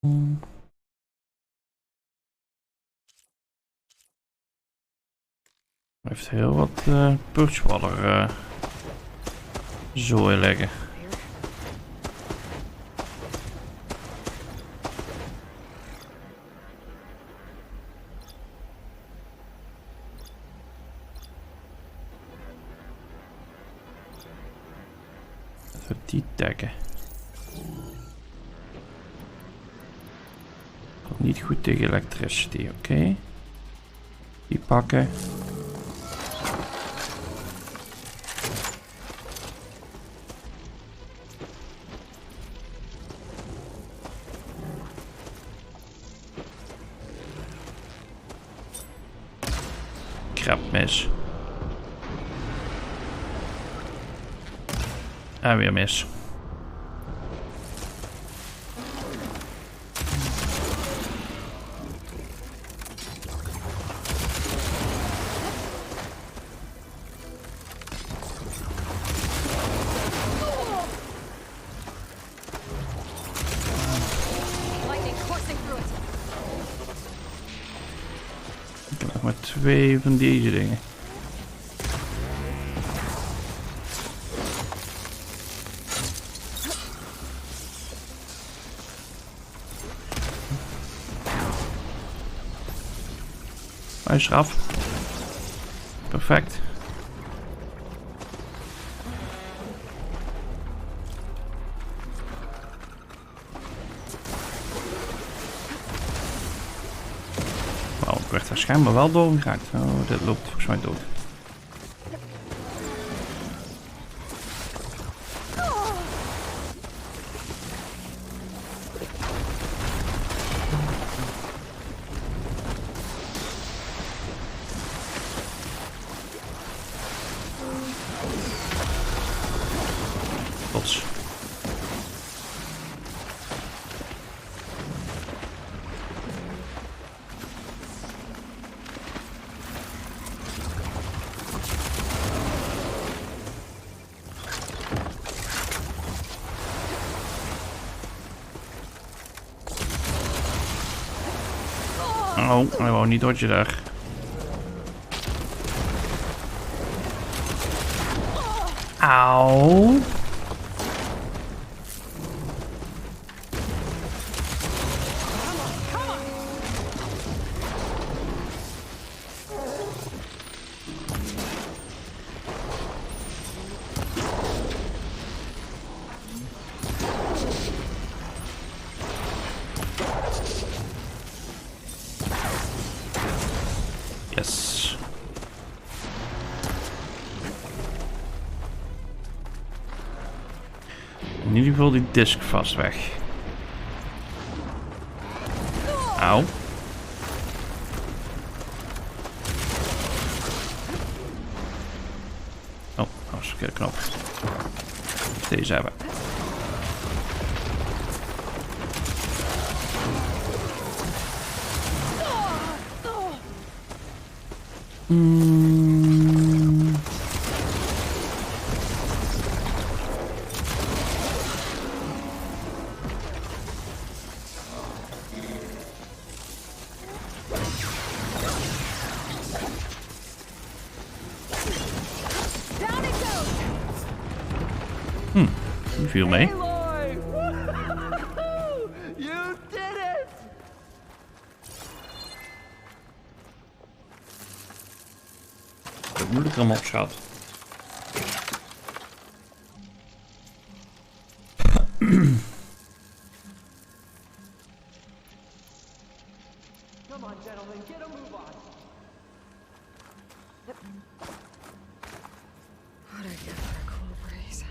Hij heeft heel wat purchwaller zooi leggen. Laten we die taggen. Niet goed tegen electricity, oké. Die pakken. Krapmes. En weer mis. Ik heb nog maar 2 van deze dingen. Hij is eraf. Perfect. Wauw, ik werd daar schijnbaar wel doorgeraakt. Oh, dit loopt volgens mij dood. Bots. Oh, hij wou niet dodje daar. Auw. Yes. In ieder geval die disc vast weg. Auw. Oh, dat was een verkeerde knop. Deze hebben. Die viel mee. You did it! Dat moet ik er allemaal op, schat. Come on, gentlemen, get a move on. What'd I get for a cool breeze?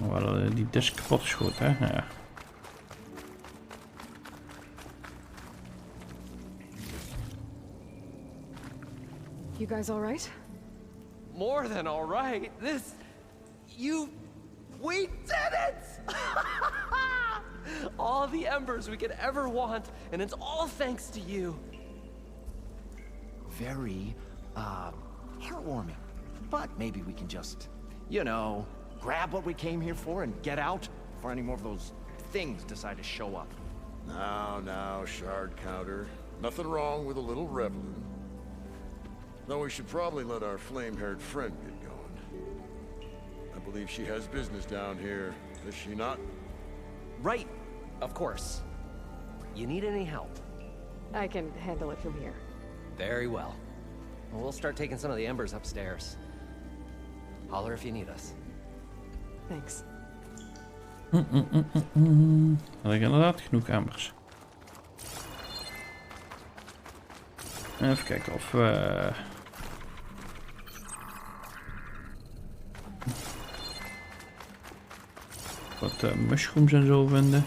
Wel, die disc kapot geschoten, hè? Ja. You guys all right? More than all right. We did it! All the embers we could ever want, and it's all thanks to you. Very, heartwarming. But maybe we can just, you know, grab what we came here for and get out before any more of those things decide to show up. Now, shard counter. Nothing wrong with a little reveling. Though we should probably let our flame-haired friend get going. I believe she has business down here, does she not? Right, of course. You need any help? I can handle it from here. Very well. We'll start taking some of the embers upstairs. Holler if you need us. Thanks. Had ik inderdaad genoeg embers. Even kijken of we... wat mushrooms en zo vinden.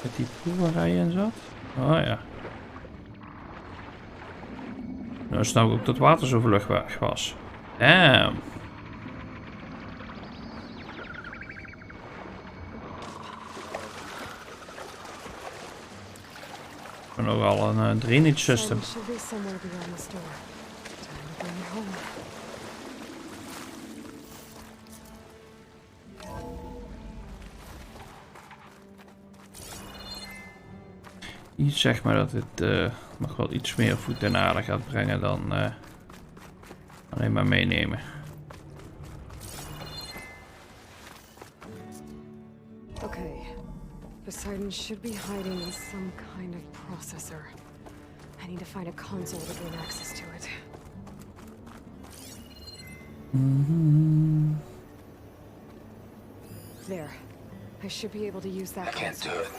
Met die proef waar hij in zat? Oh ja. Nou snap ik ook dat water zo vlug weg was. Damn. En nogal een drainage system. Should be somewhere beyond this door. Time to bring it home. Iets zeg maar dat dit nog wel iets meer voet en aarde gaat brengen dan alleen maar meenemen. Okay. Poseidon should be hiding in some kind of processor. I need to find a console to gain access to it. There. I should be able to use that I can't do console. it.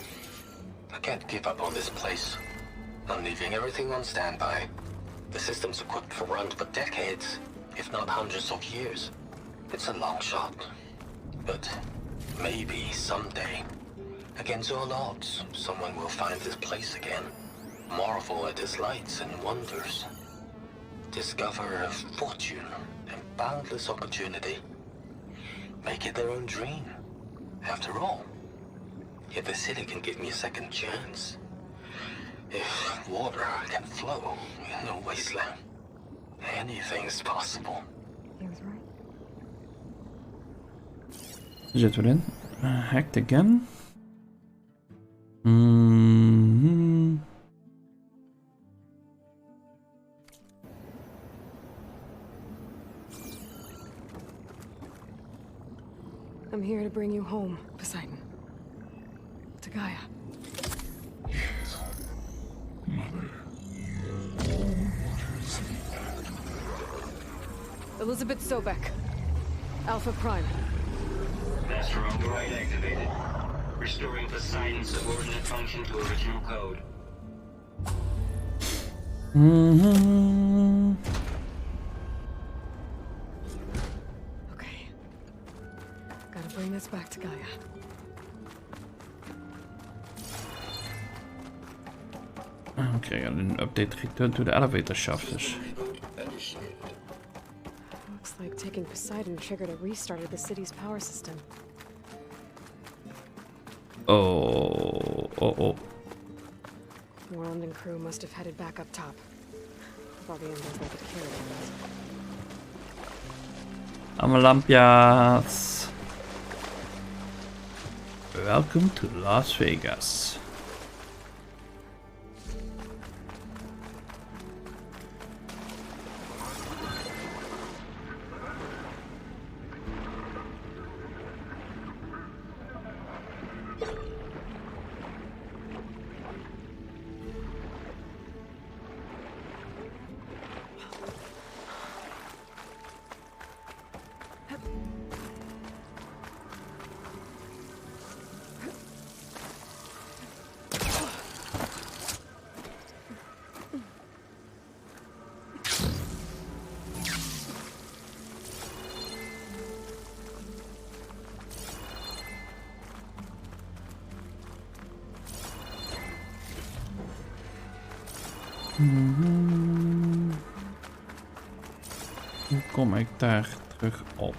I can't give up on this place. I'm leaving everything on standby. The system's equipped for runs for decades, if not hundreds of years. It's a long shot. But maybe someday, against all odds, someone will find this place again. Marvel at its lights and wonders. Discover a fortune and boundless opportunity. Make it their own dream. After all, if the city can give me a second chance, if water can flow in a wasteland, anything's possible. He was right. Zitten we erin? Hacked again. I'm here to bring you home, Poseidon. To Gaia. Elizabeth Sobek. Alpha Prime. Master override activated. Restoring Poseidon's subordinate function to original code. Okay. Gotta bring this back to Gaia. Okay, an update return to the elevator shaft. Dus. Looks like taking Poseidon triggered a restart of the city's power system. Oh. Moreland and crew must have headed back up top. While the embers they could carry it. Allemaal lampjes. Welcome to Las Vegas. Hoe kom ik daar terug op?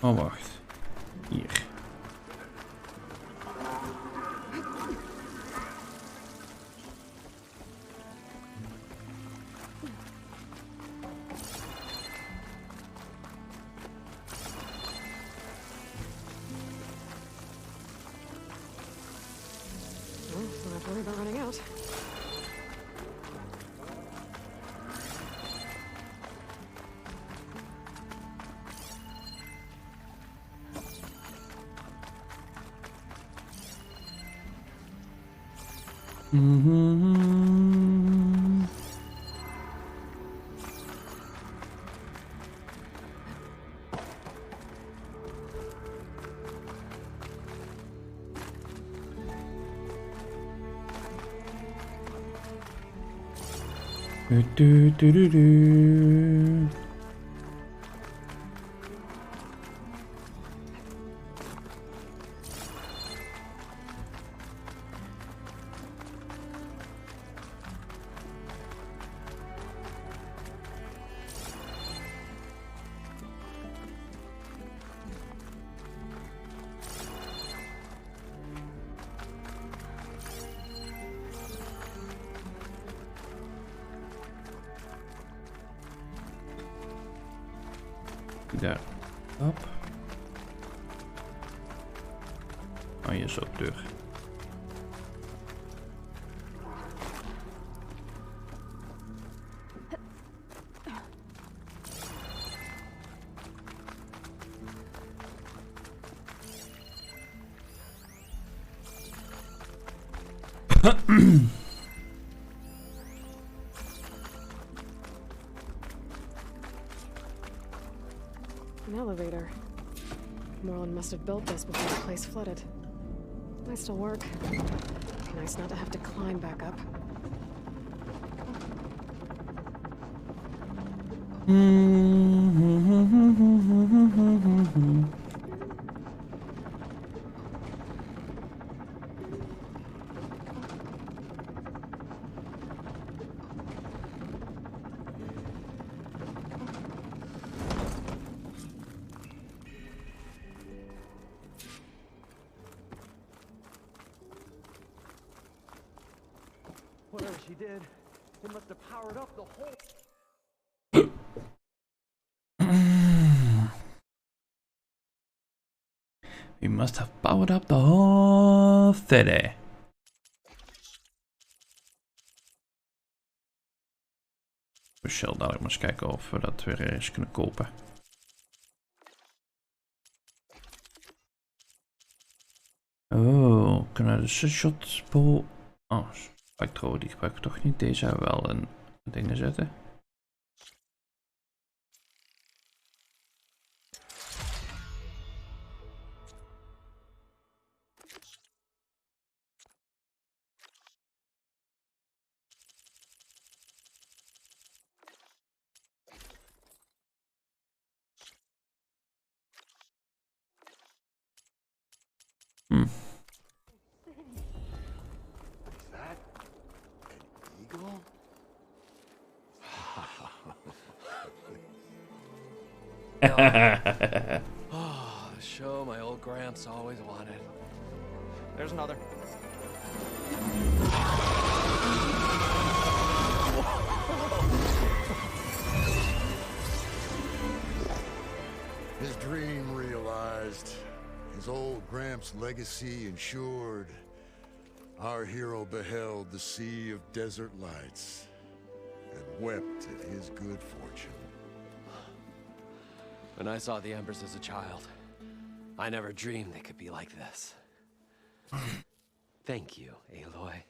Oh, wacht. Hier. Well, don't have to worry about running out. Du. Daar. Hop. Oh, hier is ook deur. An elevator. Moreland must have built this before the place flooded. Might still work. Nice not to have to climb back up. Whatever she did, it must have powered up the whole... We must have powered up the whole city. We zullen dadelijk maar eens kijken of we dat weer eens kunnen kopen. Oh, kunnen we de shotspool... Oh, spectro, die gebruik ik toch niet. Deze hebben we wel in dingen zetten. Is that an eagle? Oh, the show my old Gramps always wanted. There's another. His dream realized. His old Gramps' legacy ensured. Our hero beheld the sea of desert lights and wept at his good fortune. When I saw the embers as a child, I never dreamed they could be like this. Thank you, Aloy.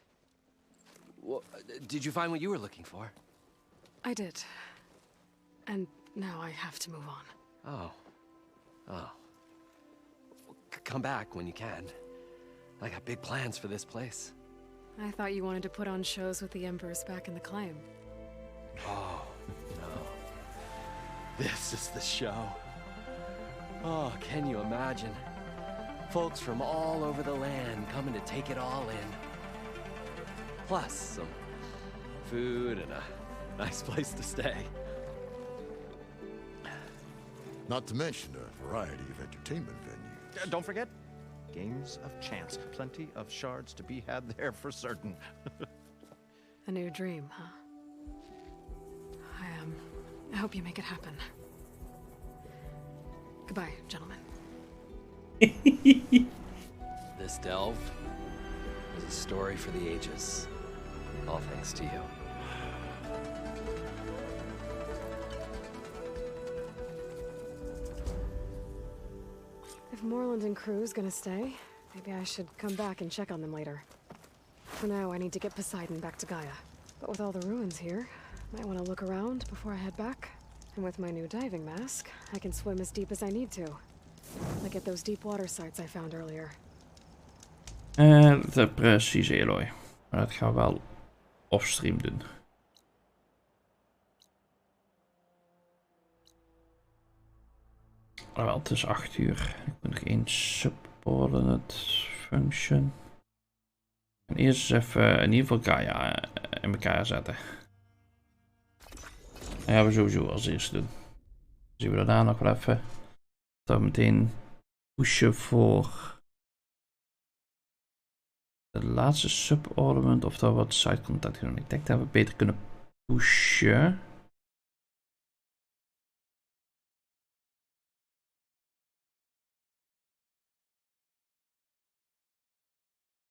Well, did you find what you were looking for? I did. And now I have to move on. Oh. Oh. Come back when you can. I got big plans for this place. I thought you wanted to put on shows with the Embers back in the claim. Oh, no. This is the show. Oh, can you imagine? Folks from all over the land coming to take it all in. Plus some food and a nice place to stay. Not to mention a variety of entertainment venues. Don't forget, games of chance. Plenty of shards to be had there for certain. A new dream, huh? I hope you make it happen. Goodbye, gentlemen. This delve is a story for the ages. All thanks to you. If Moreland and crew's gonna stay, maybe I should come back and check on them later. For now, I need to get Poseidon back to Gaia. But with all the ruins here, might want to look around before I head back. And with my new diving mask, I can swim as deep as I need to. Like at those deep water sites I found earlier. Precies, Eloy. Maar dat gaan we wel offstream doen. Wel, het is 8 uur. Ik moet nog één subordinate function. En eerst eens even in ieder geval Gaia in elkaar zetten. Dat gaan we sowieso als eerste doen. Dan zien we daarna nog wel even. Dat we meteen pushen voor de laatste subornament of dat we wat side contact doen. Ik denk dat we beter kunnen pushen.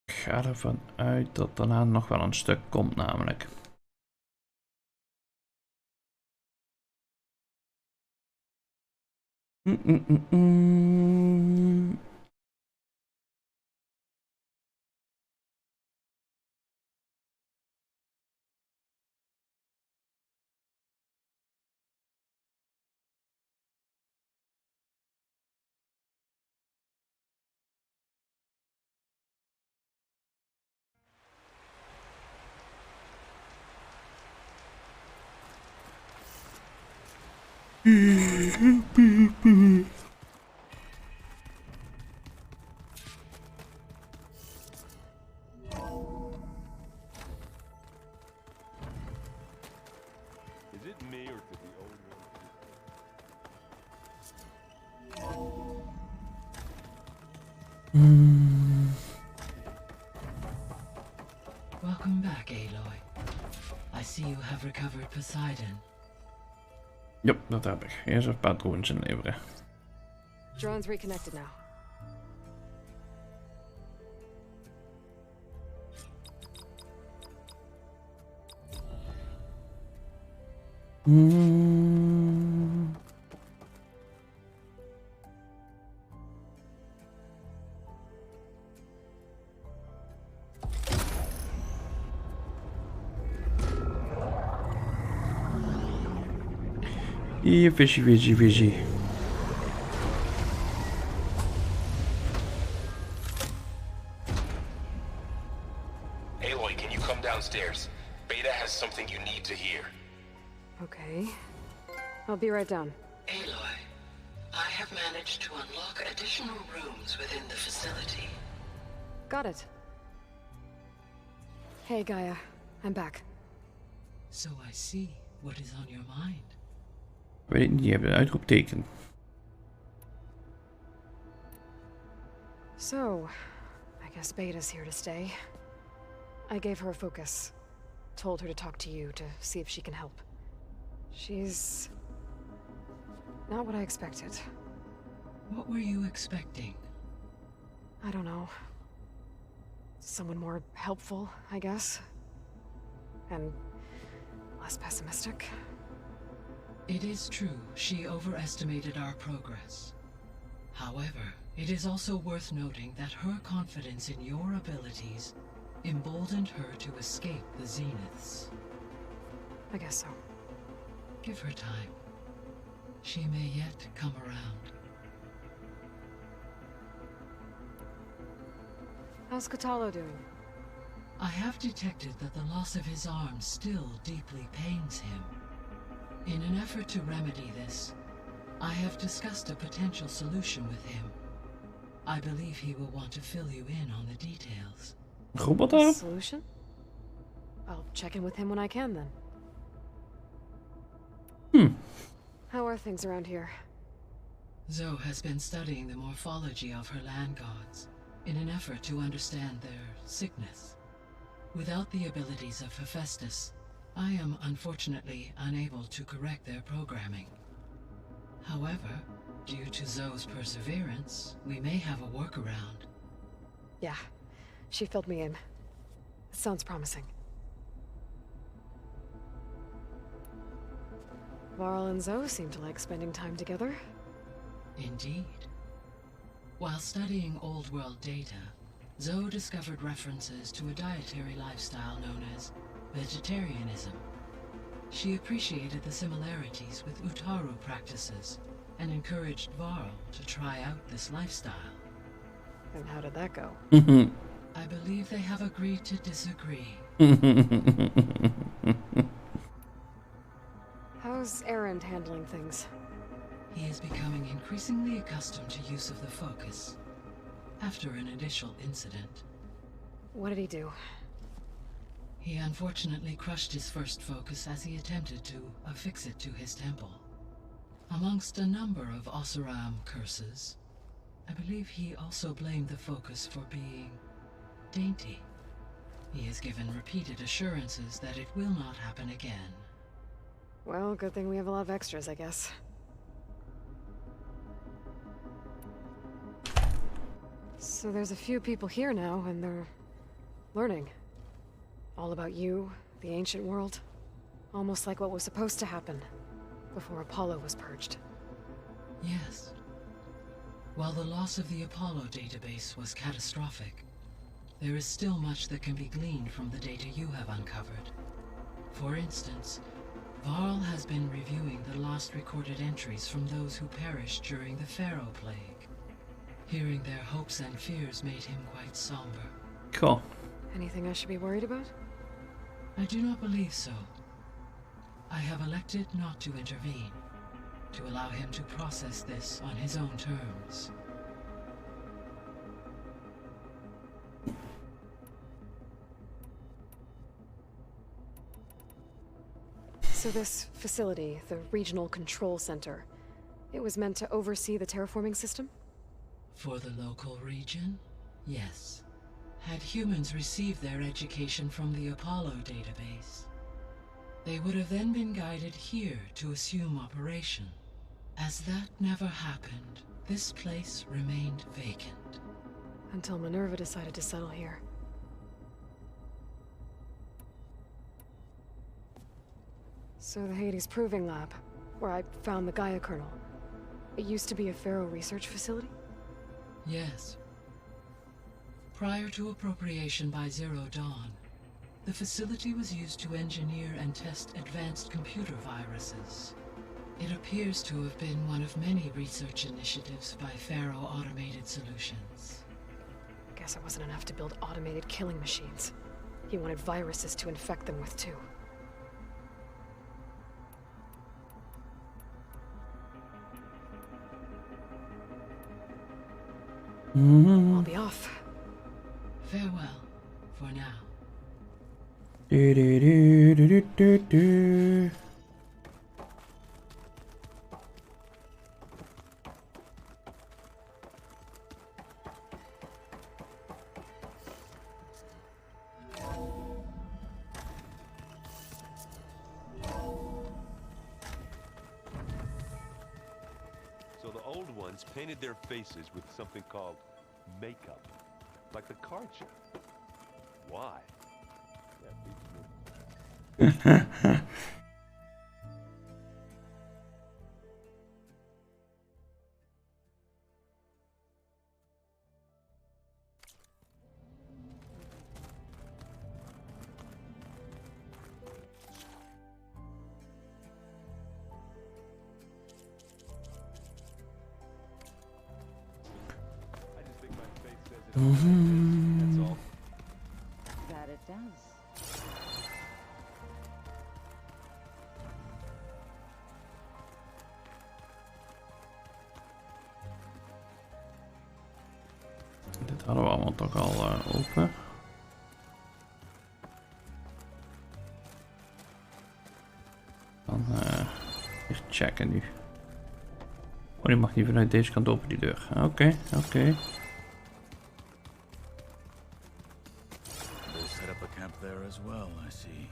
Ik ga ervan uit dat daarna nog wel een stuk komt namelijk. Welcome back, Aloy. I see you have recovered Poseidon. Yep, dat heb ik. Eerst een paar drones inleveren. Drone's reconnected now. Hier, visje, visje, visje. Aloy, can you come downstairs? Beta has something you need to hear. Okay. I'll be right down. Aloy, I have managed to unlock additional rooms within the facility. Got it. Hey, Gaia. I'm back. So I see what is on your mind. Weet ik niet, je hebt een uitroepteken. So, I guess Beta's here to stay. I gave her a focus. Told her to talk to you to see if she can help. She's not what I expected. What were you expecting? I don't know. Someone more helpful, I guess. And less pessimistic. It is true, she overestimated our progress. However, it is also worth noting that her confidence in your abilities emboldened her to escape the Zeniths. I guess so. Give her time. She may yet come around. How's Katalo doing? I have detected that the loss of his arm still deeply pains him. In an effort to remedy this, I have discussed a potential solution with him. I believe he will want to fill you in on the details. Roboter? Solution? I'll check in with him when I can then. How are things around here? Zoe has been studying the morphology of her land gods in an effort to understand their sickness. Without the abilities of Hephaestus, I am unfortunately unable to correct their programming. However, due to Zoe's perseverance, we may have a workaround. Yeah, she filled me in. It sounds promising. Varl and Zoe seem to like spending time together. Indeed. While studying Old World data, Zoe discovered references to a dietary lifestyle known as vegetarianism. She appreciated the similarities with Utaru practices and encouraged Varl to try out this lifestyle. And how did that go? I believe they have agreed to disagree. How's Erend handling things? He is becoming increasingly accustomed to use of the focus after an initial incident. What did he do? He unfortunately crushed his first focus as he attempted to affix it to his temple. Amongst a number of Oseram curses, I believe he also blamed the focus for being dainty. He has given repeated assurances that it will not happen again. Well, good thing we have a lot of extras, I guess. So there's a few people here now, and they're learning. All about you, the ancient world. Almost like what was supposed to happen before Apollo was purged. Yes. While the loss of the Apollo database was catastrophic, there is still much that can be gleaned from the data you have uncovered. For instance, Varl has been reviewing the last recorded entries from those who perished during the Pharaoh Plague. Hearing their hopes and fears made him quite somber. Cool. Anything I should be worried about? I do not believe so. I have elected not to intervene, to allow him to process this on his own terms. So this facility, the Regional Control Center, it was meant to oversee the terraforming system? For the local region, yes. Had humans received their education from the Apollo database, they would have then been guided here to assume operation. As that never happened, this place remained vacant. Until Minerva decided to settle here. So the Hades Proving Lab, where I found the Gaia kernel, it used to be a Pharaoh research facility? Yes. Prior to appropriation by Zero Dawn, the facility was used to engineer and test advanced computer viruses. It appears to have been one of many research initiatives by Pharaoh Automated Solutions. Guess it wasn't enough to build automated killing machines. He wanted viruses to infect them with too. I'll be off. Farewell, for now. Do, do, do, do, do, do. So the old ones painted their faces with something called makeup, like the card show. Why? That beats me. I just think my face says it all. That's all. That it does. hadden we allemaal toch al open. Dan even checken nu. Oh, die mag niet vanuit deze kant open, die deur. Oké. They set up a camp there as well, I see.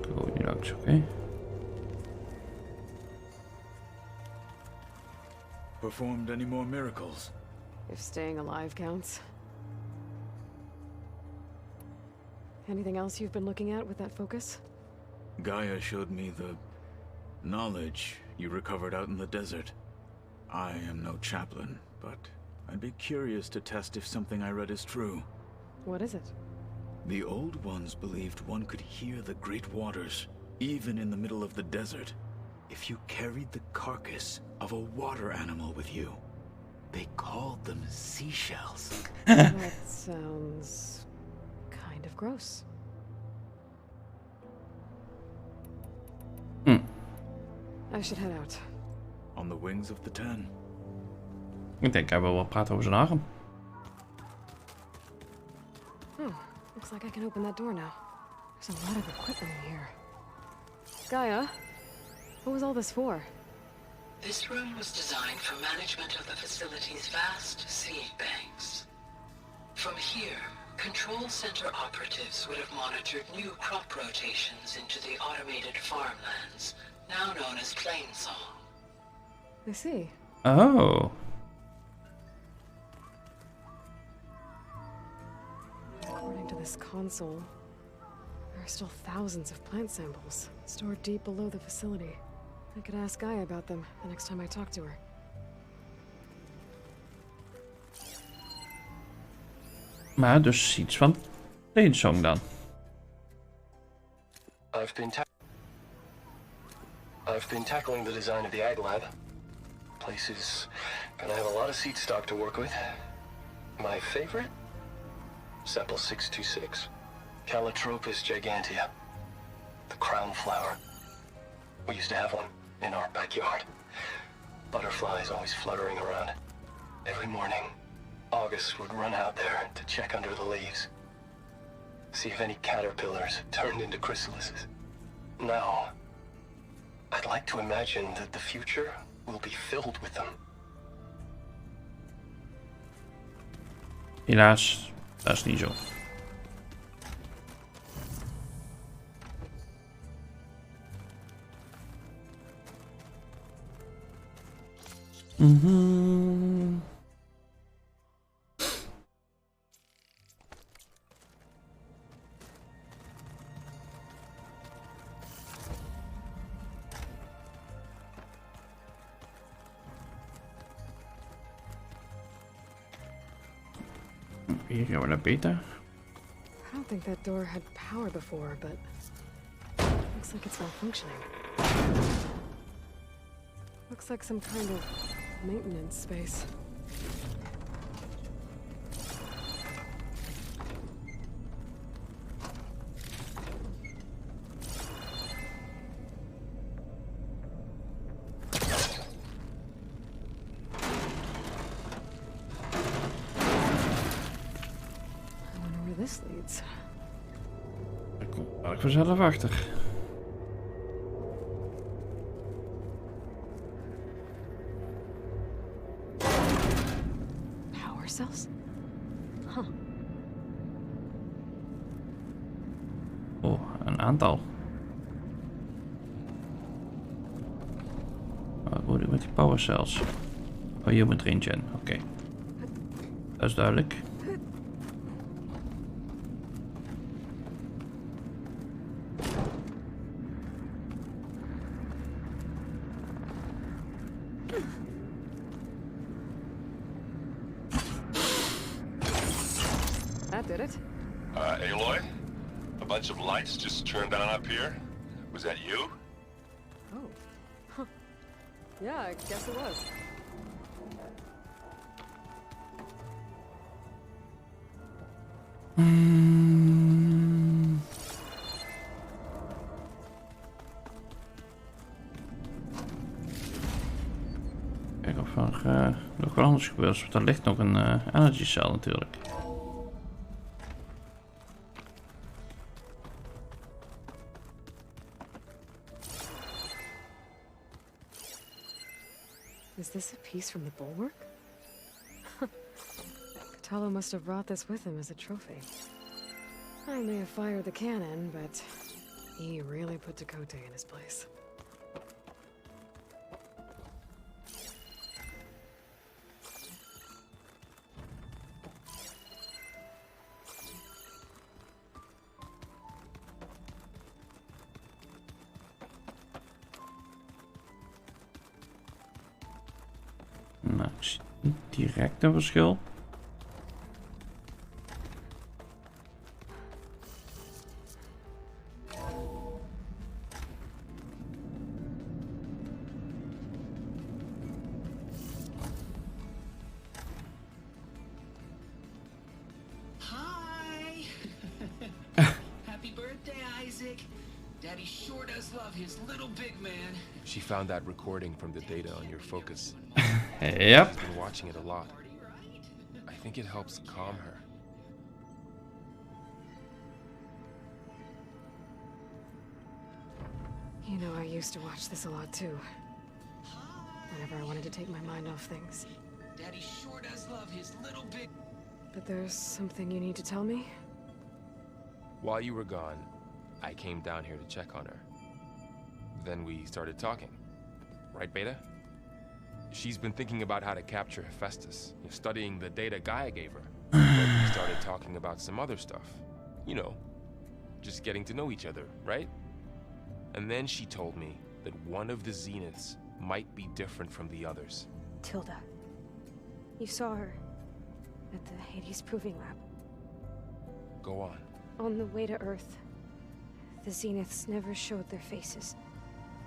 Go hier langs, oké. Performed any more miracles? If staying alive counts. Anything else you've been looking at with that focus? Gaia showed me the knowledge you recovered out in the desert. I am no chaplain, but I'd be curious to test if something I read is true. What is it? The Old Ones believed one could hear the great waters, even in the middle of the desert, if you carried the carcass of a water animal with you. They called them seashells. That sounds kind of gross. I should head out. On the wings of the 10. Ik denk hij wil wel praten over zijn arm. Looks like I can open that door now. There's a lot of equipment in here. Gaia, what was all this for? This room was designed for management of the facility's vast seed banks. From here, control center operatives would have monitored new crop rotations into the automated farmlands, now known as Plainsong. I see. Oh. According to this console, there are still thousands of plant samples stored deep below the facility. I could ask Gaia about them the next time I talk to her. Maar dus iets van Plainsong dan. I've been tackling the design of the Ag Lab. Place is gonna have a lot of seed stock to work with. My favorite? Sample 626. Calotropis gigantea. The crown flower. We used to have one in our backyard. Butterflies always fluttering around. Every morning, August would run out there to check under the leaves. See if any caterpillars turned into chrysalises. Now, I'd like to imagine that the future will be filled with them. Helaas, dat is niet zo. Hier gaan we naar beta. I don't think that door had power before, but looks like it's malfunctioning. Looks like some kind of maintenance space. This leads. Daar kom ik vanzelf achter. Power cells? Huh. Oh, een aantal. Wat moet ik met die power cells? Oh, hier moet er eentje in. Oké. Dat is duidelijk. Did it? Aloy? A bunch of lights just turned on up here? Was that you? Oh. Huh. Yeah, I guess it was. Kijken of er nog wat anders gebeurt. Want er ligt nog een energy cell natuurlijk. Is this a piece from the bulwark? Catello must have brought this with him as a trophy. I may have fired the cannon, but he really put Dakota in his place. Nou, ik zie niet direct een verschil. Hi! Happy birthday, Isaac. Daddy sure does love his little big man. She found that recording from the data on your focus. Yep. She's been watching it a lot. I think it helps calm her. You know, I used to watch this a lot too. Whenever I wanted to take my mind off things. Daddy sure does love his little big... But there's something you need to tell me? While you were gone, I came down here to check on her. Then we started talking. Right, Beta? She's been thinking about how to capture Hephaestus, studying the data Gaia gave her. Then we started talking about some other stuff. You know, just getting to know each other, right? And then she told me that one of the Zeniths might be different from the others. Tilda. You saw her at the Hades Proving Lab. Go on. On the way to Earth, the Zeniths never showed their faces.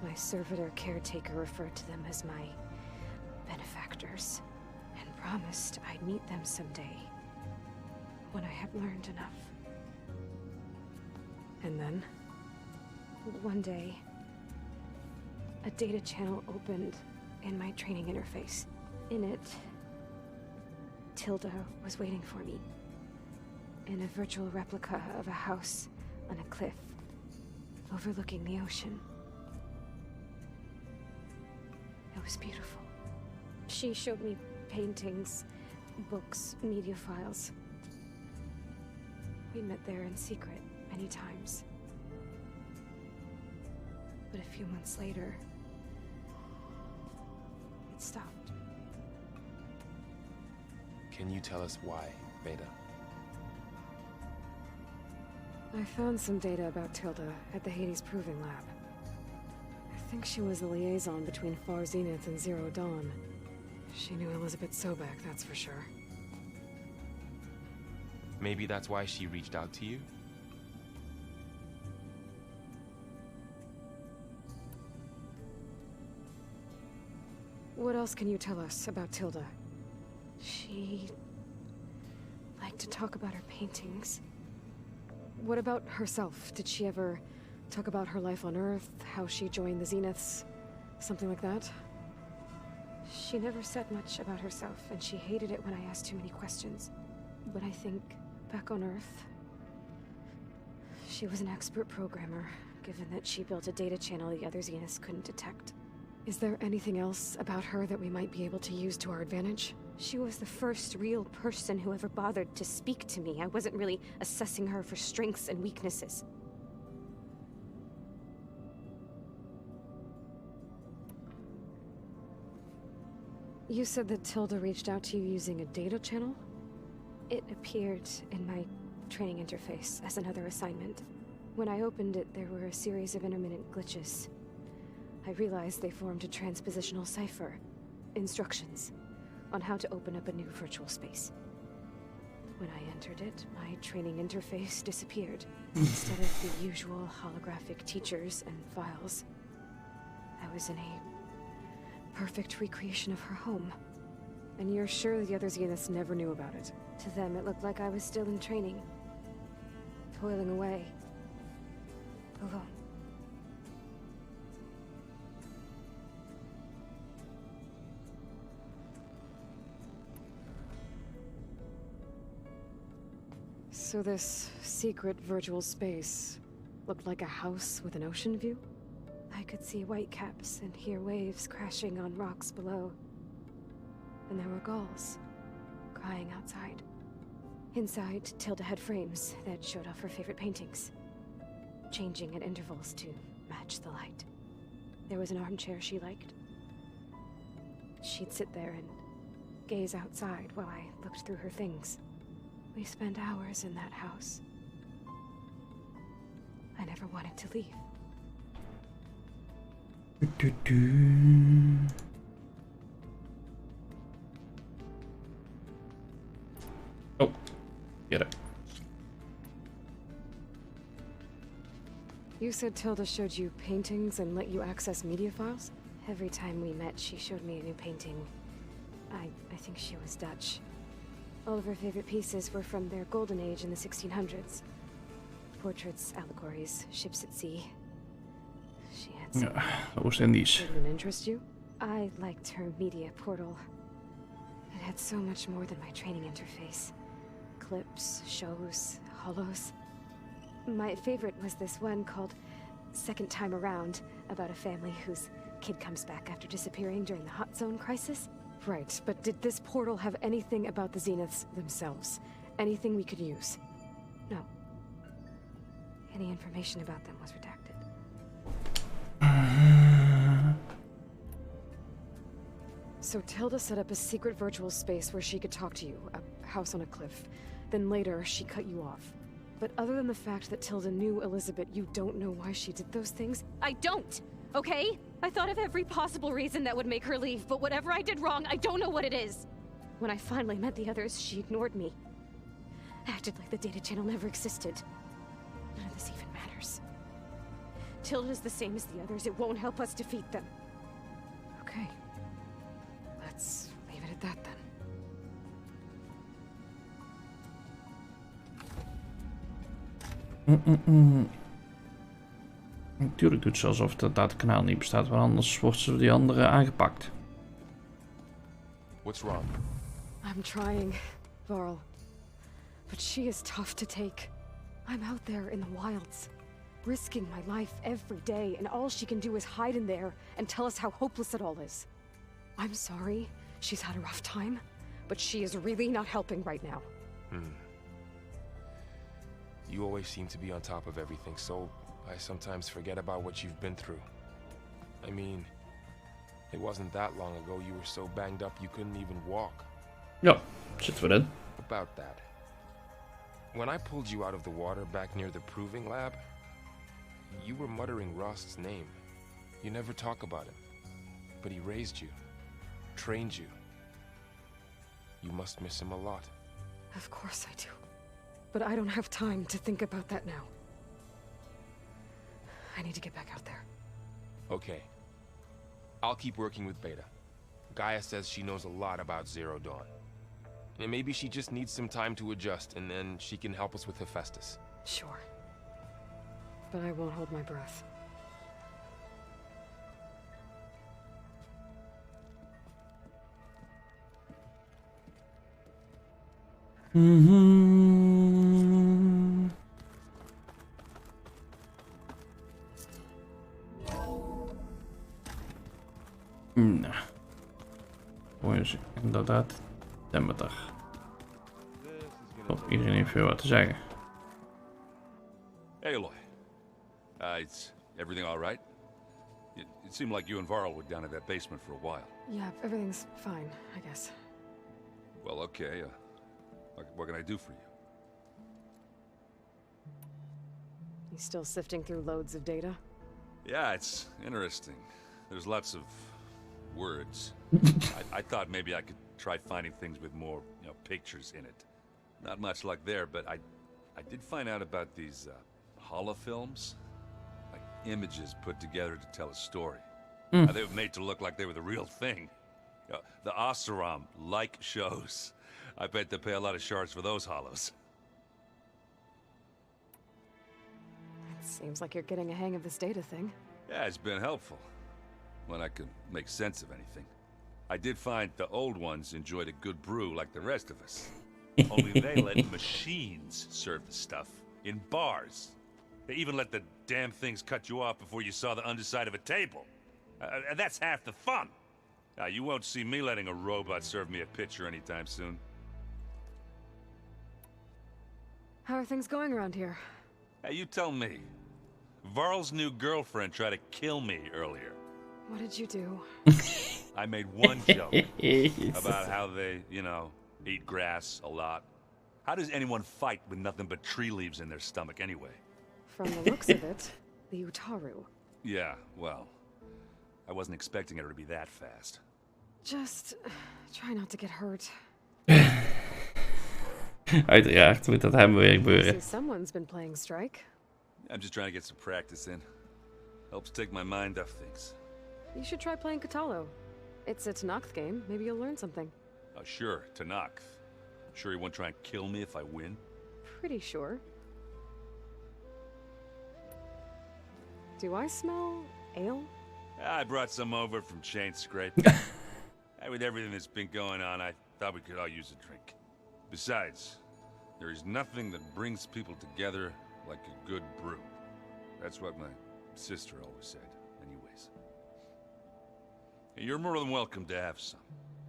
My servitor caretaker referred to them as my benefactors, and promised I'd meet them someday, when I had learned enough. And then? One day, a data channel opened in my training interface. In it, Tilda was waiting for me, in a virtual replica of a house on a cliff, overlooking the ocean. It was beautiful. She showed me paintings, books, media files. We met there in secret many times. But a few months later, it stopped. Can you tell us why, Beta? I found some data about Tilda at the Hades Proving Lab. I think she was the liaison between Far Zenith and Zero Dawn. She knew Elizabeth Sobek, that's for sure. Maybe that's why she reached out to you? What else can you tell us about Tilda? She liked to talk about her paintings. What about herself? Did she ever talk about her life on Earth, how she joined the Zeniths, something like that? She never said much about herself, and she hated it when I asked too many questions. But I think, back on Earth, she was an expert programmer, given that she built a data channel the other Zeniths couldn't detect. Is there anything else about her that we might be able to use to our advantage? She was the first real person who ever bothered to speak to me. I wasn't really assessing her for strengths and weaknesses. You said that Tilda reached out to you using a data channel? It appeared in my training interface as another assignment. When I opened it, there were a series of intermittent glitches. I realized they formed a transpositional cipher. Instructions on how to open up a new virtual space. When I entered it, my training interface disappeared. Instead of the usual holographic teachers and files, I was in a perfect recreation of her home. And you're sure the other Zeniths never knew about it? To them, it looked like I was still in training. toiling away. Alone. So this secret virtual space looked like a house with an ocean view? I could see whitecaps and hear waves crashing on rocks below. And there were gulls crying outside. Inside, Tilda had frames that showed off her favorite paintings, changing at intervals to match the light. There was an armchair she liked. She'd sit there and gaze outside while I looked through her things. We spent hours in that house. I never wanted to leave. Oh, get it. You said Tilda showed you paintings and let you access media files? Every time we met, she showed me a new painting. I think she was Dutch. All of her favorite pieces were from their golden age in the 1600s. Portraits, allegories, ships at sea. She had some... Oost-Indisch. Didn't it interest you? I liked her media portal. It had so much more than my training interface. Clips, shows, holos. My favorite was this one called Second Time Around, about a family whose kid comes back after disappearing during the Hot Zone crisis. Right, but did this portal have anything about the Zeniths themselves? Anything we could use? No. Any information about them was redacted. So Tilda set up a secret virtual space where she could talk to you, a house on a cliff. Then later, she cut you off. But other than the fact that Tilda knew Elizabeth, you don't know why she did those things? I don't! Okay? I thought of every possible reason that would make her leave, but whatever I did wrong, I don't know what it is. When I finally met the others, she ignored me. Acted like the data channel never existed. None of this even matters. Tilda's the same as the others. It won't help us defeat them. Okay. Let's leave it at that then. Natuurlijk doet ze alsof dat kanaal niet bestaat, want anders wordt ze door die anderen aangepakt. What's wrong? I'm trying, Varl. But she is tough to take. I'm out there in the wilds, risking my life every day, and all she can do is hide in there and tell us how hopeless it all is. I'm sorry, she's had a rough time, but she is really not helping right now. You always seem to be on top of everything, so I sometimes forget about what you've been through. I mean, it wasn't that long ago you were so banged up you couldn't even walk. Ja, zitten we in. About that. When I pulled you out of the water back near the proving lab, you were muttering Rost's name. You never talk about him. But he raised you, trained you. You must miss him a lot. Of course I do. But I don't have time to think about that now. I need to get back out there. Okay. I'll keep working with Beta. Gaia says she knows a lot about Zero Dawn. And maybe she just needs some time to adjust, and then she can help us with Hephaestus. Sure. But I won't hold my breath. Nou. Hoe is inderdaad Demeter. Oh, iedereen heeft weer wat te zeggen. Hey, Aloy. It's everything all right? It seemed like you and Varl were down in that basement for a while. Yeah, everything's fine, I guess. Well, okay. What can I do for you? You still sifting through loads of data? Yeah, it's interesting. There's lots of words. I thought maybe I could try finding things with more, pictures in it. Not much luck there, but I did find out about these holofilms, like images put together to tell a story. Now, they were made to look like they were the real thing. The Oseram-like shows. I bet they pay a lot of shards for those hollows. Seems like you're getting a hang of this data thing. Yeah, it's been helpful. When I could make sense of anything. I did find the old ones enjoyed a good brew like the rest of us. Only they let machines serve the stuff in bars. They even let the damn things cut you off before you saw the underside of a table. And that's half the fun. You won't see me letting a robot serve me a pitcher anytime soon. How are things going around here? Hey, you tell me. Varl's new girlfriend tried to kill me earlier. What did you do? I made one joke about how they, you know, eat grass a lot. How does anyone fight with nothing but tree leaves in their stomach anyway? From the looks of it, the Utaru. Yeah, well, I wasn't expecting her to be that fast. Just try not to get hurt. Uiteraard moet dat hem weer gebeuren. See, someone's been playing Strike. I'm just trying to get some practice in. Helps take my mind off things. You should try playing Katalo. It's a Tanakh game. Maybe you'll learn something. Oh, sure, Tanakh. Sure he won't try and kill me if I win? Pretty sure. Do I smell ale? I brought some over from Chain Scrape. With everything that's been going on, I thought we could all use a drink. Besides, there is nothing that brings people together like a good brew. That's what my sister always said, anyways. You're more than welcome to have some.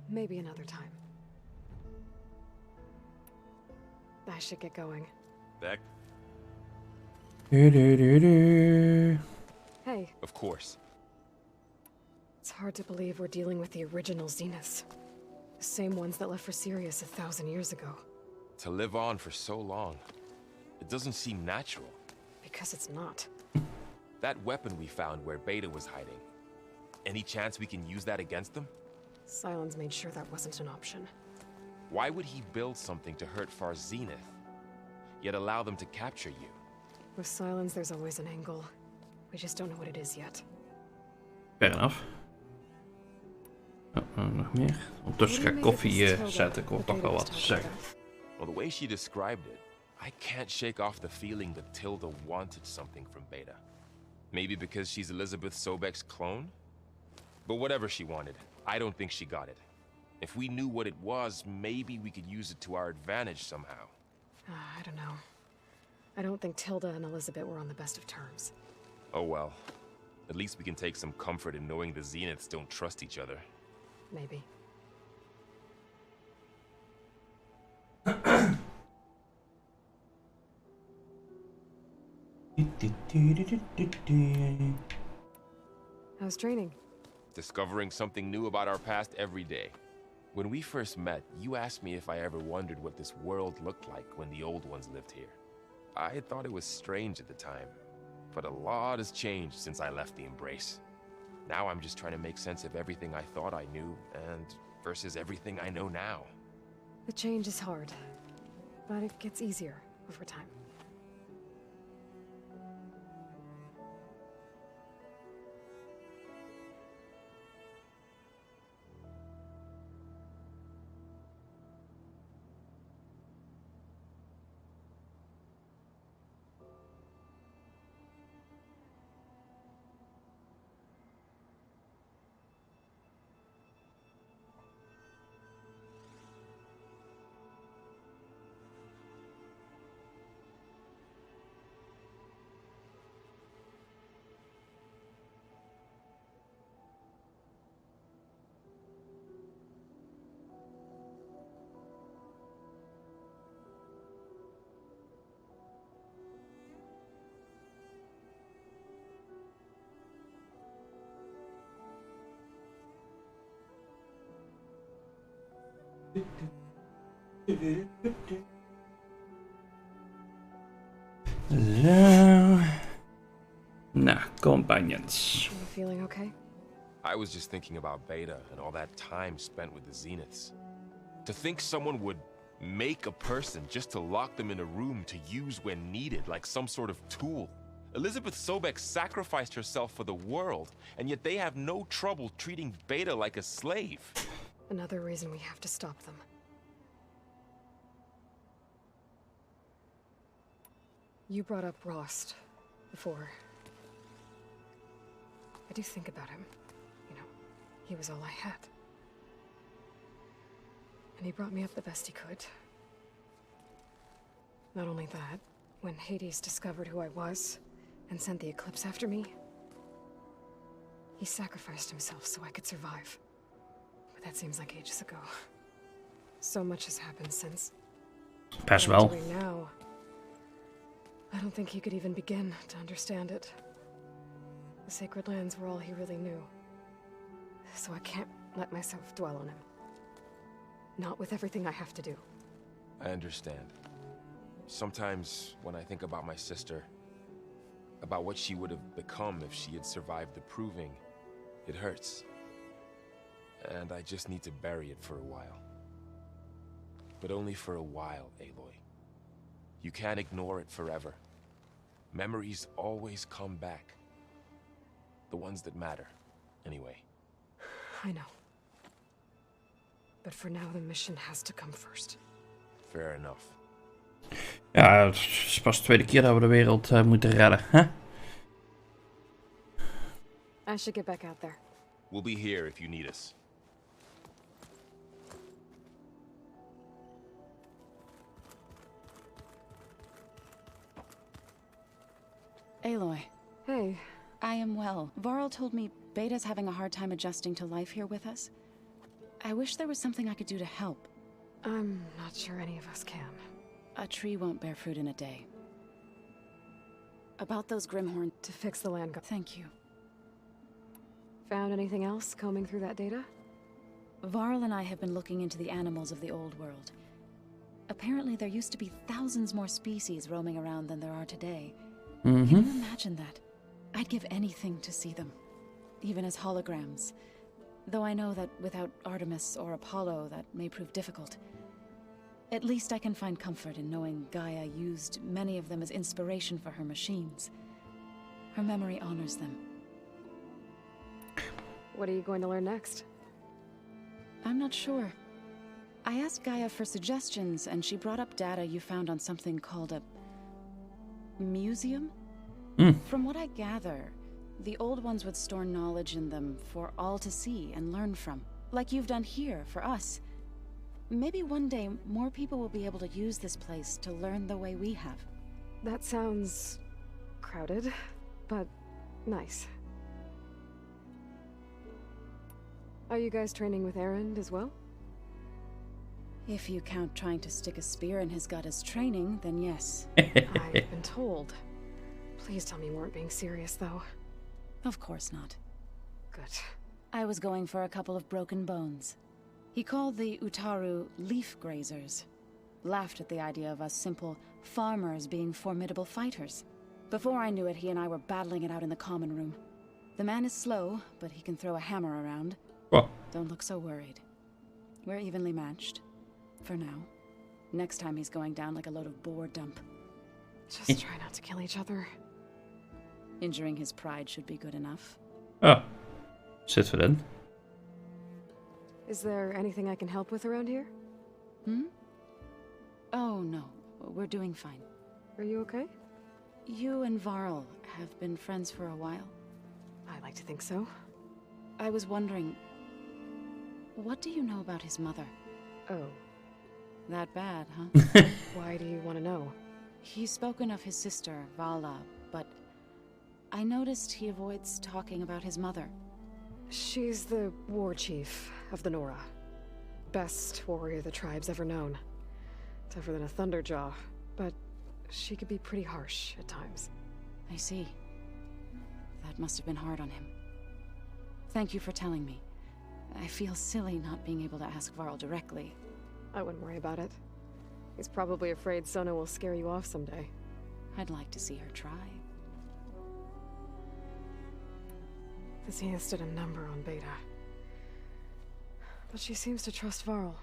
Maybe another time. I should get going. Back? Hey. Of course. It's hard to believe we're dealing with the original Zeniths. The same ones that left for Sirius 1,000 years ago. To live on for so long, it doesn't seem natural. Because it's not. That weapon we found where Beta was hiding. Any chance we can use that against them? Sylens made sure that wasn't an option. Why would he build something to hurt Far's Zenith, yet allow them to capture you? With Sylens, there's always an angle. We just don't know what it is yet. Fair enough. Nog meer. Ondertussen ga ik koffie zetten. Ik hoor toch wel wat te zeggen. Well, the way she described it, I can't shake off the feeling that Tilda wanted something from Beta. Maybe because she's Elizabeth Sobek's clone? But whatever she wanted, I don't think she got it. If we knew what it was, maybe we could use it to our advantage somehow. I don't know. I don't think Tilda and Elizabeth were on the best of terms. Oh well. At least we can take some comfort in knowing the Zeniths don't trust each other. Maybe. How's training? Discovering something new about our past every day. When we first met, you asked me if I ever wondered what this world looked like when the old ones lived here. I thought it was strange at the time, but a lot has changed since I left the Embrace. Now I'm just trying to make sense of everything I thought I knew and versus everything I know now. The change is hard, but it gets easier over time. Zo. Nou, companions. You feeling okay? I was just thinking about Beta and all that time spent with the Zeniths. To think someone would make a person just to lock them in a room to use when needed, like some sort of tool. Elizabeth Sobek sacrificed herself for the world, and yet they have no trouble treating Beta like a slave. Another reason we have to stop them. You brought up Rost. before. I do think about him. You know, he was all I had. And he brought me up the best he could. Not only that, when Hades discovered who I was and sent the Eclipse after me, he sacrificed himself so I could survive. But that seems like ages ago. So much has happened since. Best wel. Now, I don't think he could even begin to understand it. The sacred lands were all he really knew. So I can't let myself dwell on him. Not with everything I have to do. I understand. Sometimes when I think about my sister, about what she would have become if she had survived the proving, it hurts. And I just need to bury it for a while. But only for a while, Aloy. You can't ignore it forever. Memories always come back. The ones that matter, anyway. I know. But for now, the mission has to come first. Fair enough. Ja, het is pas de tweede keer dat we de wereld moeten redden, hè? I should get back out there. We'll be here if you need us. Aloy. Hey. I am well. Varl told me Beta's having a hard time adjusting to life here with us. I wish there was something I could do to help. I'm not sure any of us can. A tree won't bear fruit in a day. About those Grimhorn... To fix the land... Thank you. Found anything else combing through that data? Varl and I have been looking into the animals of the old world. Apparently there used to be thousands more species roaming around than there are today. Can you imagine that? I'd give anything to see them, even as holograms. Though I know that without Artemis or Apollo, that may prove difficult. At least I can find comfort in knowing Gaia used many of them as inspiration for her machines. Her memory honors them. What are you going to learn next? I'm not sure. I asked Gaia for suggestions, and she brought up data you found on something called a... museum? From what I gather, the old ones would store knowledge in them for all to see and learn from. Like you've done here, for us. Maybe one day, more people will be able to use this place to learn the way we have. That sounds... crowded, but nice. Are you guys training with Erend as well? If you count trying to stick a spear in his gut as training, then yes. I've been told. Please tell me you weren't being serious, though. Of course not. Good. I was going for a couple of broken bones. He called the Utaru leaf grazers. Laughed at the idea of us simple farmers being formidable fighters. Before I knew it, he and I were battling it out in the common room. The man is slow, but he can throw a hammer around. What? Don't look so worried. We're evenly matched. For now. Next time he's going down like a load of boar dump. Just try not to kill each other. Injuring his pride should be good enough. Oh. Zitten we in? Is there anything I can help with around here? Oh, no. We're doing fine. Are you okay? You and Varl have been friends for a while. I like to think so. I was wondering... what do you know about his mother? Oh. That bad, huh? Why do you want to know? He's spoken of his sister, Vala, but... I noticed he avoids talking about his mother. She's the war chief of the Nora. Best warrior the tribe's ever known. Tougher than a Thunderjaw, but she could be pretty harsh at times. I see. That must have been hard on him. Thank you for telling me. I feel silly not being able to ask Varl directly. I wouldn't worry about it. He's probably afraid Sona will scare you off someday. I'd like to see her try. Thesina stood a number on Beta. But she seems to trust Varl.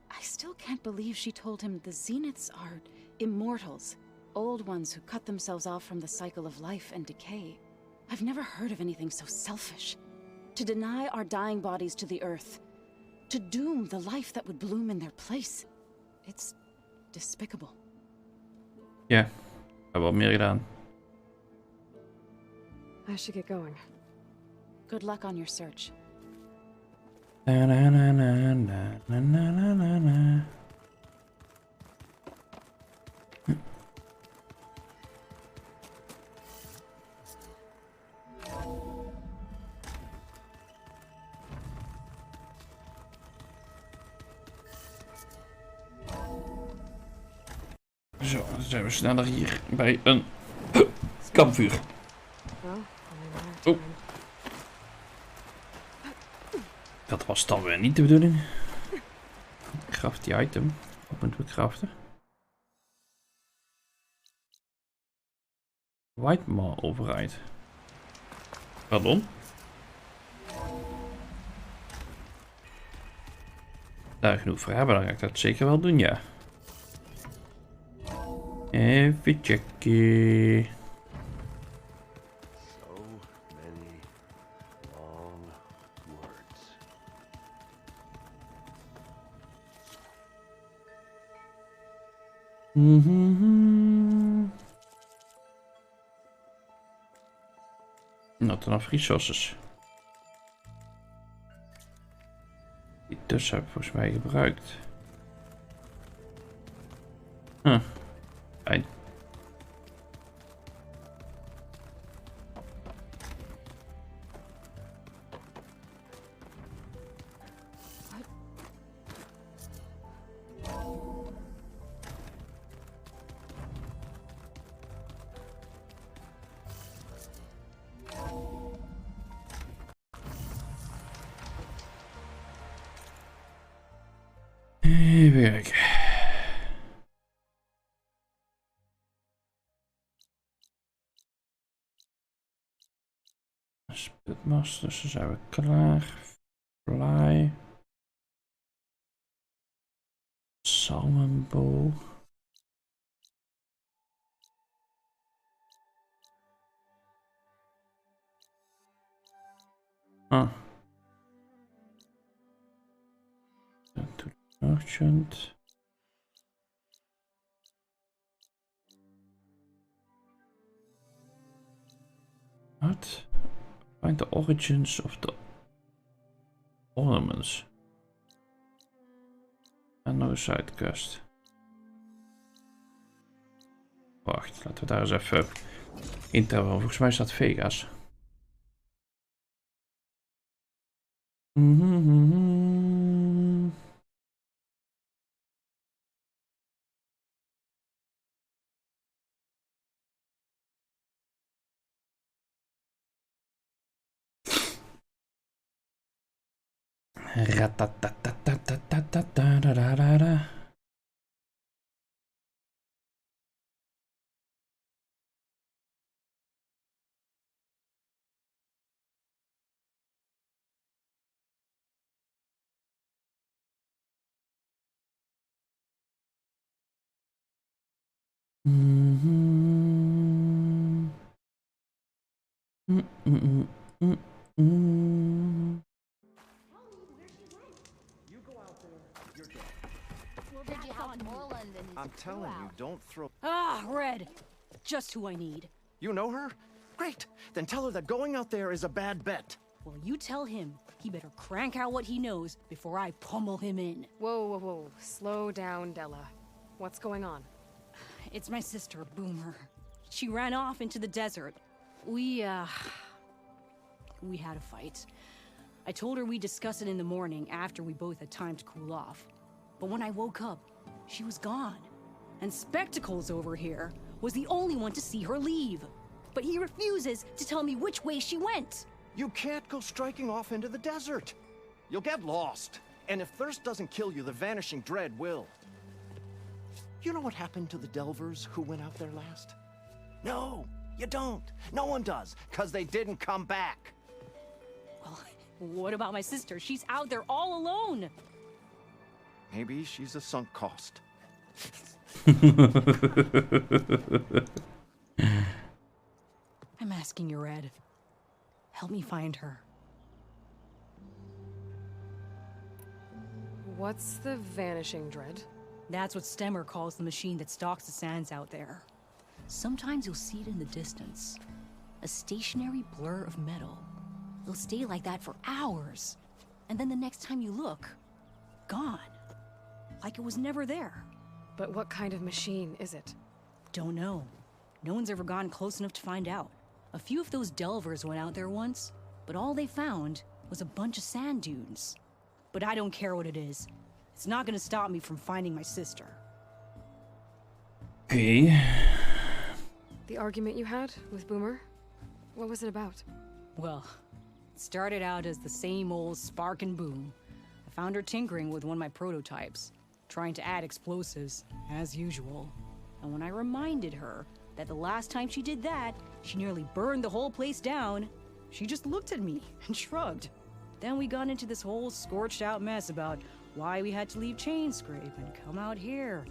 I still can't believe she told him the Zeniths are immortals. Old ones who cut themselves off from the cycle of life and decay. I've never heard of anything so selfish. To deny our dying bodies to the earth. To doom the life that would bloom in their place. It's despicable. Ja, we hebben wat meer gedaan. I should get going. Good luck on your search. Na na na na na na na na na. Zo, dan zijn we sneller hier bij een kampvuur. Oh. Dat was dan weer niet de bedoeling. Craft die item. Wat moeten we craften? White Maw override. Pardon? Daar genoeg voor hebben, dan ga ik dat zeker wel doen, ja. Even checken. So many long words. Not enough resources. Die tussen heb ik volgens mij gebruikt. Fijn. Even kijken. Spitmasters, dus zijn we klaar. Fly. Salmon bow. To the merchant. What? Find the origins of the ornaments. En nog een sidequest. Wacht, laten we daar eens even intrappen. Volgens mij staat Vegas. Ratatatatatatatatatatata. I'm telling you, don't throw... Ah, Red! Just who I need. You know her? Great! Then tell her that going out there is a bad bet. Well, you tell him he better crank out what he knows before I pummel him in. Whoa, whoa, whoa. Slow down, Della. What's going on? It's my sister, Boomer. She ran off into the desert. We had a fight. I told her we'd discuss it in the morning after we both had time to cool off. But when I woke up, she was gone. And Spectacles over here was the only one to see her leave. But he refuses to tell me which way she went. You can't go striking off into the desert. You'll get lost. And if thirst doesn't kill you, the vanishing dread will. You know what happened to the Delvers who went out there last? No, you don't. No one does, because they didn't come back. Well, what about my sister? She's out there all alone. Maybe she's a sunk cost. I'm asking you, Red. Help me find her. What's the vanishing dread? That's what Stemmer calls the machine that stalks the sands out there. Sometimes you'll see it in the distance. A stationary blur of metal. It'll stay like that for hours. And then the next time you look, gone. Like it was never there. But what kind of machine is it? Don't know. No one's ever gotten close enough to find out. A few of those delvers went out there once, but all they found was a bunch of sand dunes. But I don't care what it is. It's not gonna stop me from finding my sister. Okay. The argument you had with Boomer? What was it about? Well, it started out as the same old spark and boom. I found her tinkering with one of my prototypes, trying to add explosives, as usual. And when I reminded her that the last time she did that, she nearly burned the whole place down, she just looked at me and shrugged. Then we got into this whole scorched out mess about why we had to leave Chainscrape and come out here.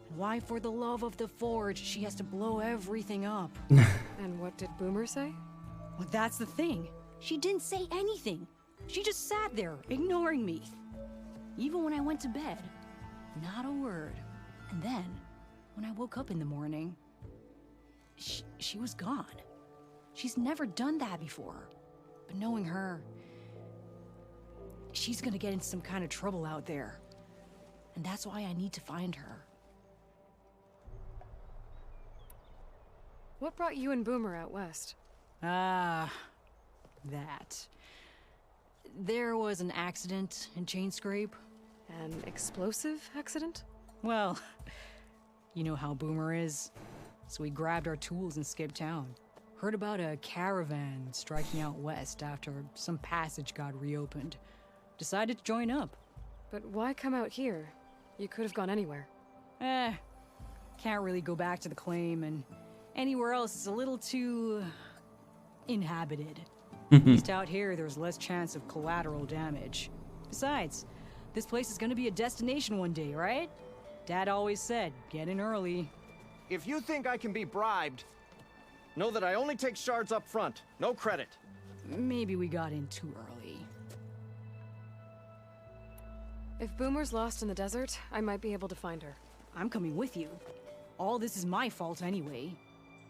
And why, for the love of the Forge, she has to blow everything up. And what did Boomer say? Well, that's the thing. She didn't say anything. She just sat there, ignoring me. Even when I went to bed, not a word. And then, when I woke up in the morning, she was gone. She's never done that before. But knowing her, she's gonna get in some kind of trouble out there. And that's why I need to find her. What brought you and Boomer out west? That. There was an accident in Chainscrape. An explosive accident? Well, you know how Boomer is. So we grabbed our tools and skipped town. Heard about a caravan striking out west after some passage got reopened. Decided to join up. But why come out here? You could have gone anywhere. Can't really go back to the claim, and anywhere else is a little too inhabited. At least out here, there's less chance of collateral damage. Besides, this place is gonna be a destination one day, right? Dad always said, get in early. If you think I can be bribed, know that I only take shards up front. No credit. Maybe we got in too early. If Boomer's lost in the desert, I might be able to find her. I'm coming with you. All this is my fault anyway.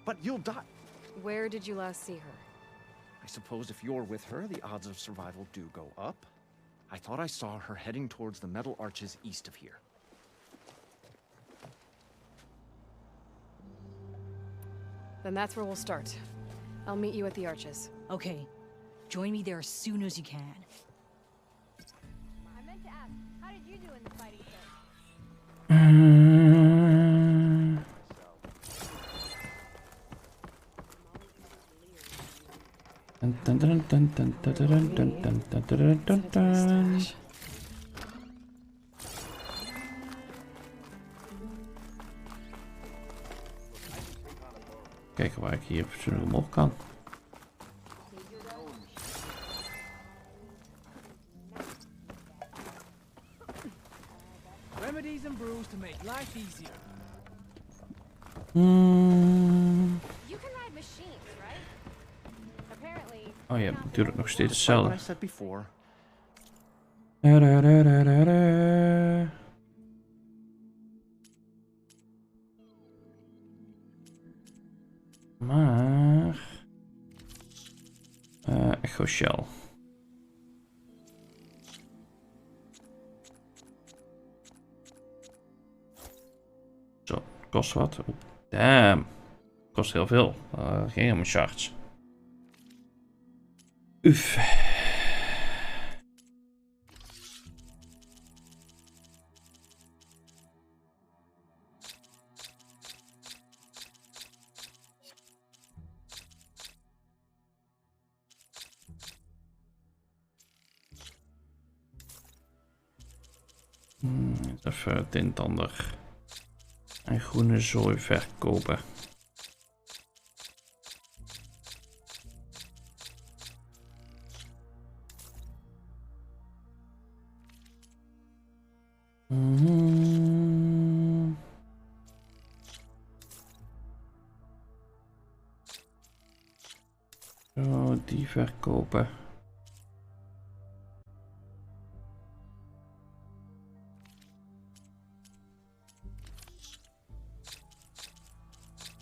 But you'll die. Where did you last see her? I suppose if you're with her, the odds of survival do go up. I thought I saw her heading towards the metal arches east of here. Then that's where we'll start. I'll meet you at the arches. Okay. Join me there as soon as you can. I meant to ask, how did you do in the fighting pit? Dun, dun, dun, dun, dun, dun, dun, dun, dun, dun, dun, dun. Kijken waar ik hier zo omhoog kan. Remedies and brews to make life easier. You can ride machines, right? Apparently. Oh ja, natuurlijk nog steeds hetzelfde. What I said before. Maar Echo Shell. Zo, kost wat. Oh, damn. Kost heel veel. Geen helemaal shards. Uf. Even tintander en groene zooi verkopen. Zo, die verkopen.